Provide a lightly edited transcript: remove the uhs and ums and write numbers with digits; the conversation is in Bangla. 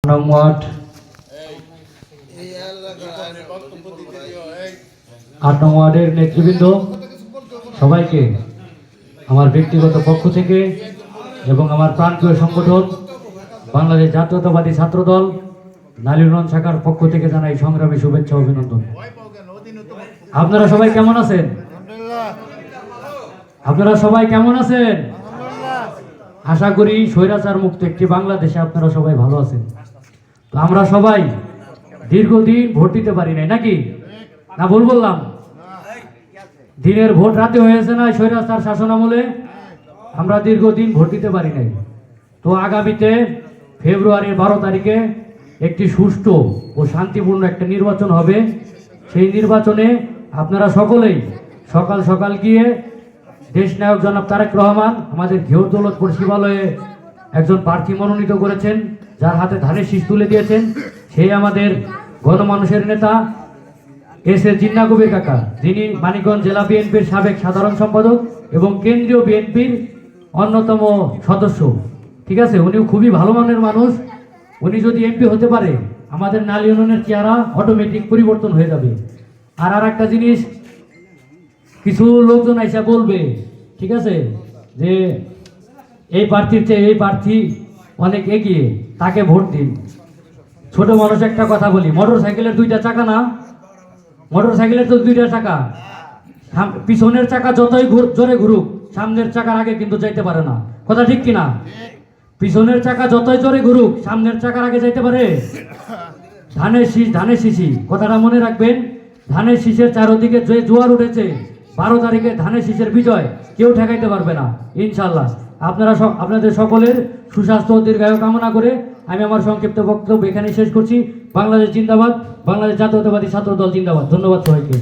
নং ওয়ার্ড 8 নং ওয়ার্ডের নেতৃবৃন্দ সবাইকে আমার ব্যক্তিগত পক্ষ থেকে এবং আমার প্রাণপ্রিয় সংগঠন বাংলাদেশ জাতীয়তাবাদী ছাত্রদল নালিউনন শাখার পক্ষ থেকে জানাই সংগ্রামী শুভেচ্ছা অভিনন্দন। আপনারা সবাই কেমন আছেন? আপনারা সবাই কেমন আছেন? আশা করি স্বৈরাচার মুক্ত একটি বাংলাদেশে আপনারা সবাই ভালো আছেন। তো আমরা সবাই দীর্ঘদিন ভোট দিতে পারি নাই, নাকি না ভুল বললাম? দিনের ভোট রাতে হয়েছে না স্বৈরাচার শাসন আমলে? আমরা দীর্ঘদিন ভোট দিতে পারি নাই। তো আগামীতে ফেব্রুয়ারির 12 তারিখে একটি সুষ্ঠু ও শান্তিপূর্ণ একটা নির্বাচন হবে। সেই নির্বাচনে আপনারা সকলেই সকাল সকাল গিয়ে দেশনায়ক জনাব তারেক রহমান আমাদের ঘেউ দৌলতপুর শিবালয়ে একজন প্রার্থী মনোনীত করেছেন, যার হাতে ধানের শীষ তুলে দিয়েছেন। সেই আমাদের গণমানুষের নেতা এস.এ. জিন্নাহ কবির কাকা, যিনি মানিকগঞ্জ জেলা বিএনপির সাবেক সাধারণ সম্পাদক এবং কেন্দ্রীয় বিএনপির অন্যতম সদস্য। ঠিক আছে, উনিও খুবই ভালো মানের মানুষ। উনি যদি এমপি হতে পারে আমাদের নালিউননের চেহারা অটোমেটিক পরিবর্তন হয়ে যাবে। আর একটা জিনিস, কিছু লোকজন আইসা বলবে, ঠিক আছে, যে এই প্রার্থীর চেয়ে এই প্রার্থী অনেক এগিয়ে, তাকে ভোট দিন। ছোট মানুষ একটা কথা বলি, মোটর সাইকেলের 2টা চাকা না? মোটর সাইকেলের তো 2টা চাকা, পিছনের চাকা যতই জোরে ঘুরুক সামনের চাকার আগে কিন্তু যাইতে পারে না। কথা ঠিক কিনা? পিছনের চাকা যতই জোরে ঘুরুক সামনের চাকার আগে যাইতে পারে? ধানের শীষ ধানের শীষই, কথাটা মনে রাখবেন। ধানের শীষের চারদিকে যে জোয়ার উঠেছে, 12 তারিখে ধানের শীষের বিজয় কেউ ঠেকাইতে পারবে না ইনশাল্লাহ। আপনাদের সকলের সুস্বাস্থ্য ও দীর্ঘায়ু কামনা করে আমি আমার সংক্ষিপ্ত বক্তব্য এখানে শেষ করছি। বাংলাদেশ জিন্দাবাদ, বাংলাদেশ জাতীয়তাবাদী ছাত্র দল জিন্দাবাদ। ধন্যবাদ সবাইকে।